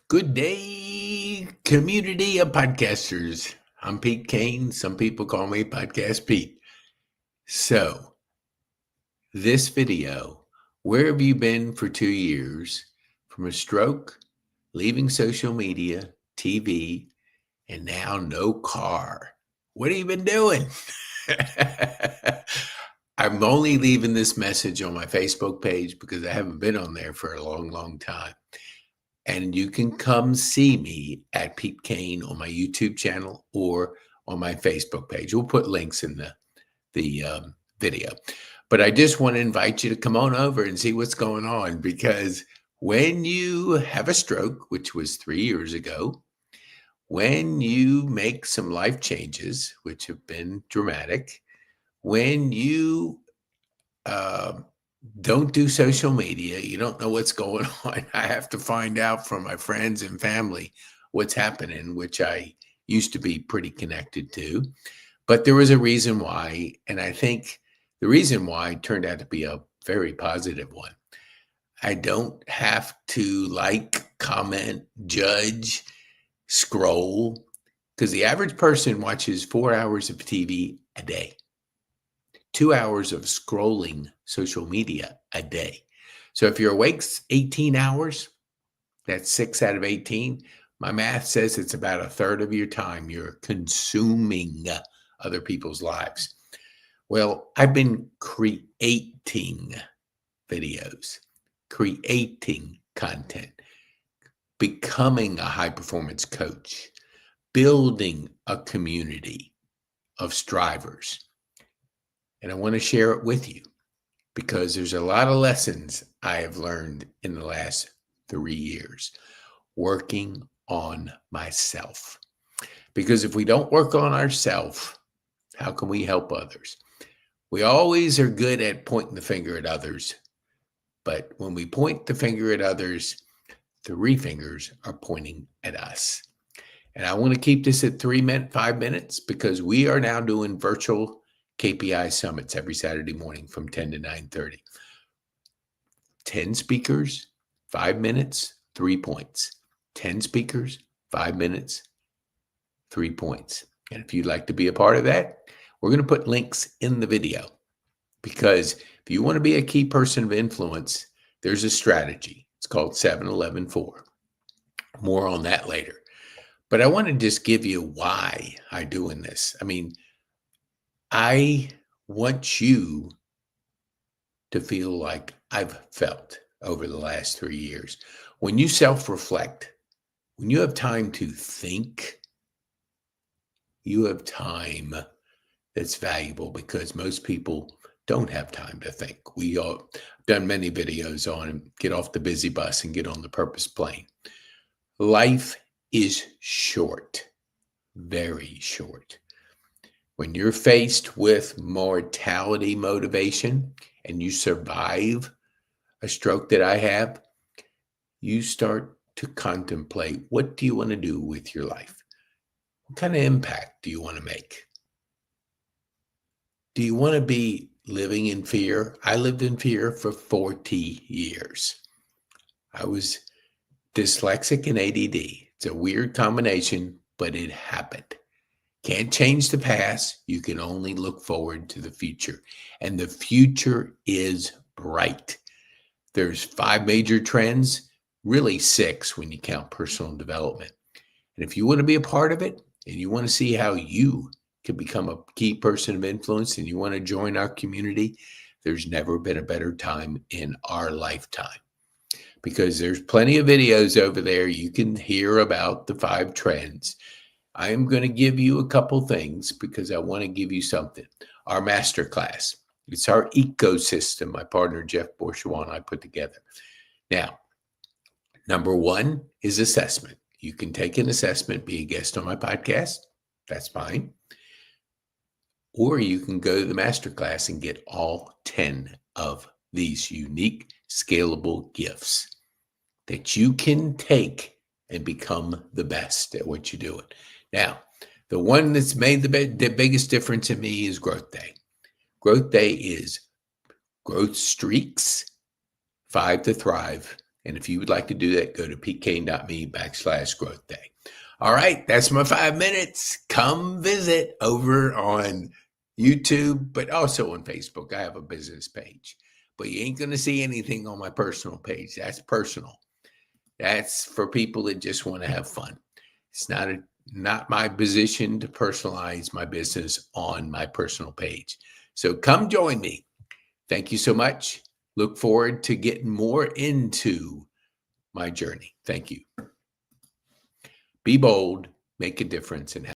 Good day, community of podcasters. I'm Pete Kane. Some people call me Podcast Pete. So, this video, where have you been for 2 years? From a stroke, leaving social media, TV, and now no car. What have you been doing? I'm only leaving this message on my Facebook page because I haven't been on there for a long, long time. And you can come see me at Pete Kane on my YouTube channel or on my Facebook page. We'll put links in the video. But I just want to invite you to come on over and see what's going on, because when you have a stroke, which was 3 years ago, when you make some life changes, which have been dramatic, when you don't do social media, you don't know what's going on. I have to find out from my friends and family what's happening, which I used to be pretty connected to. But there was a reason why, and I think the reason why turned out to be a very positive one. I don't have to like, comment, judge, scroll, because the average person watches 4 hours of TV a day. 2 hours of scrolling social media a day. So if you're awake 18 hours, that's 6 out of 18. My math says it's about a third of your time you're consuming other people's lives. Well, I've been creating videos, creating content, becoming a high-performance coach, building a community of strivers. And I want to share it with you because there's a lot of lessons I have learned in the last 3 years working on myself. Because if we don't work on ourselves, how can we help others? We always are good at pointing the finger at others. But when we point the finger at others, 3 fingers are pointing at us. And I want to keep this at 5 minutes because we are now doing virtual KPI summits every Saturday morning from 10 to 9:30. 10 speakers, 5 minutes, 3 points. 10 speakers, 5 minutes, 3 points. And if you'd like to be a part of that, we're going to put links in the video, because if you want to be a key person of influence, there's a strategy. It's called 7-11-4. More on that later. But I want to just give you why I'm doing this. I mean, I want you to feel like I've felt over the last 3 years. When you self-reflect, when you have time to think, you have time that's valuable, because most people don't have time to think. We all done many videos on get off the busy bus and get on the purpose plane. Life is short, very short. When you're faced with mortality motivation and you survive a stroke that I have, you start to contemplate, what do you want to do with your life? What kind of impact do you want to make? Do you want to be living in fear? I lived in fear for 40 years. I was dyslexic and ADD. It's a weird combination, but it happened. Can't change the past. You can only look forward to the future. And the future is bright. There's 5 major trends, really 6 when you count personal development. And if you want to be a part of it and you want to see how you can become a key person of influence and you want to join our community, there's never been a better time in our lifetime. Because there's plenty of videos over there. You can hear about the 5 trends. I am going to give you a couple things because I want to give you something. Our masterclass. It's our ecosystem my partner Jeff Bourgeois and I put together. Now, number 1 is assessment. You can take an assessment, be a guest on my podcast. That's fine. Or you can go to the masterclass and get all 10 of these unique, scalable gifts that you can take and become the best at what you're doing. Now, the one that's made the biggest difference in me is Growth Day. Growth Day is growth streaks, 5 to thrive, And if you would like to do that, go to pkane.me/growth day. All right, that's my 5 minutes. Come visit over on YouTube, but also on Facebook. I have a business page, but you ain't going to see anything on my personal page. That's personal. That's for people that just want to have fun. It's not my position to personalize my business on my personal page. So come join me. Thank you so much. Look forward to getting more into my journey. Thank you. Be bold, make a difference, and